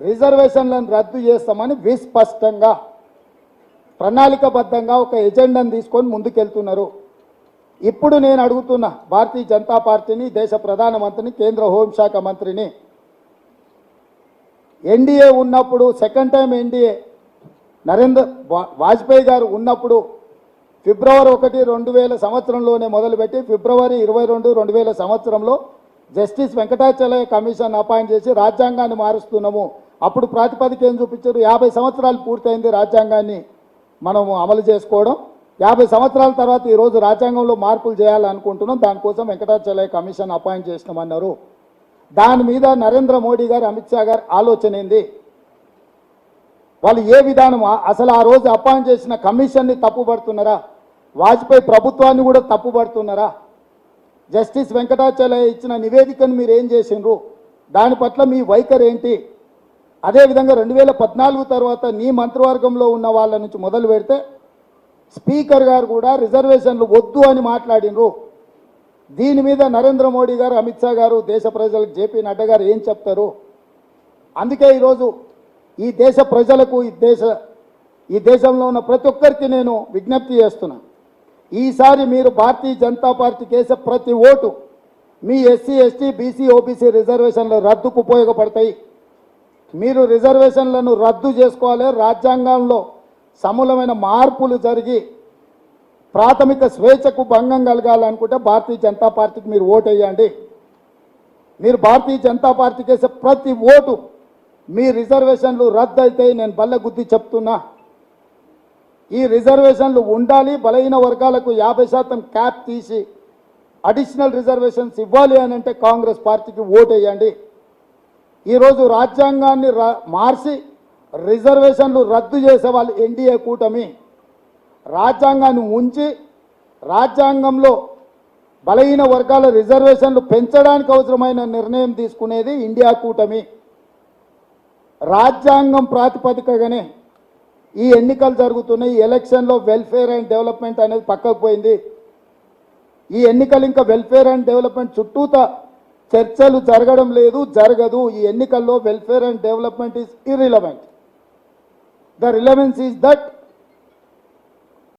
రిజర్వేషన్లను రద్దు చేస్తామని విస్పష్టంగా ప్రణాళికబద్ధంగా ఒక ఎజెండాను తీసుకొని ముందుకెళ్తున్నారు. ఇప్పుడు నేను అడుగుతున్నా భారతీయ జనతా పార్టీని, దేశ ప్రధానమంత్రిని, కేంద్ర హోంశాఖ మంత్రిని, ఎన్డీఏ ఉన్నప్పుడు సెకండ్ టైం ఎన్డీఏ వాజ్పేయి గారు ఉన్నప్పుడు ఫిబ్రవరి 1, 2000 సంవత్సరంలోనే మొదలుపెట్టి ఫిబ్రవరి 22, 2000 సంవత్సరంలో జస్టిస్ వెంకటాచలయ్య కమిషన్ అపాయింట్ చేసి రాజ్యాంగాన్ని మారుస్తున్నాము. అప్పుడు ప్రాతిపదిక ఏం చూపించారు? 50 సంవత్సరాలు పూర్తయింది రాజ్యాంగాన్ని మనము అమలు చేసుకోవడం. 50 సంవత్సరాల తర్వాత ఈరోజు రాజ్యాంగంలో మార్పులు చేయాలనుకుంటున్నాం, దానికోసం వెంకటాచలయ్య కమిషన్ అపాయింట్ చేసినామన్నారు. దాని మీద నరేంద్ర మోడీ గారు, అమిత్ షా గారు ఆలోచన ఏంది? వాళ్ళు ఏ విధానం? అసలు ఆ రోజు అపాయింట్ చేసిన కమిషన్ని తప్పుపడుతున్నారా? వాజ్పేయి ప్రభుత్వాన్ని కూడా తప్పుపడుతున్నారా? జస్టిస్ వెంకటాచలయ్య ఇచ్చిన నివేదికను మీరు ఏం చేసిండ్రు? దాని పట్ల మీ వైఖరి ఏంటి? అదేవిధంగా 2014 తర్వాత నీ మంత్రివర్గంలో ఉన్న వాళ్ళ నుంచి మొదలు పెడితే స్పీకర్ గారు కూడా రిజర్వేషన్లు వద్దు అని మాట్లాడినరు. దీని మీద నరేంద్ర మోడీ గారు, అమిత్ షా గారు, దేశ ప్రజలకు జేపీ నడ్డా గారు ఏం చెప్తారు? అందుకే ఈరోజు ఈ దేశ ప్రజలకు, ఈ దేశంలో ఉన్న ప్రతి ఒక్కరికి నేను విజ్ఞప్తి చేస్తున్నా. ఈసారి మీరు భారతీయ జనతా పార్టీకి వేసే ప్రతి ఓటు మీ ఎస్సీ, ఎస్టీ, బీసీ, ఓబీసీ రిజర్వేషన్ల రద్దుకు ఉపయోగపడతాయి. మీరు రిజర్వేషన్లను రద్దు చేసుకోవాలి. రాజ్యాంగంలో సమూలమైన మార్పులు జరిగి ప్రాథమిక స్వేచ్ఛకు భంగం కలగాలనుకుంటే భారతీయ జనతా పార్టీకి మీరు ఓటు వేయండి. మీరు భారతీయ జనతా పార్టీకి వేసే ప్రతి ఓటు మీ రిజర్వేషన్లు రద్దు అయితే నేను బల్లగుద్ది చెప్తున్నా, ఈ రిజర్వేషన్లు ఉండాలి. బలహీన వర్గాలకు 50% క్యాప్ తీసి అడిషనల్ రిజర్వేషన్స్ ఇవ్వాలి అని అంటే కాంగ్రెస్ పార్టీకి ఓటు వేయండి. ఈరోజు రాజ్యాంగాన్ని మార్చి రిజర్వేషన్లు రద్దు చేసే వాళ్ళు ఎన్డీఏ కూటమి. రాజ్యాంగాన్ని ఉంచి రాజ్యాంగంలో బలహీన వర్గాల రిజర్వేషన్లు పెంచడానికి అవసరమైన నిర్ణయం తీసుకునేది ఇండియా కూటమి. రాజ్యాంగం ప్రాతిపదికగానే ఈ ఎన్నికలు జరుగుతున్నాయి. ఈ ఎలక్షన్లో వెల్ఫేర్ అండ్ డెవలప్మెంట్ అనేది పక్కకు పోయింది. ఈ ఎన్నికలు ఇంకా వెల్ఫేర్ అండ్ డెవలప్మెంట్ చుట్టూత చర్చలు జరగడం లేదు, జరగదు. ఈ ఎన్నికల్లో welfare and development is irrelevant. The relevance is that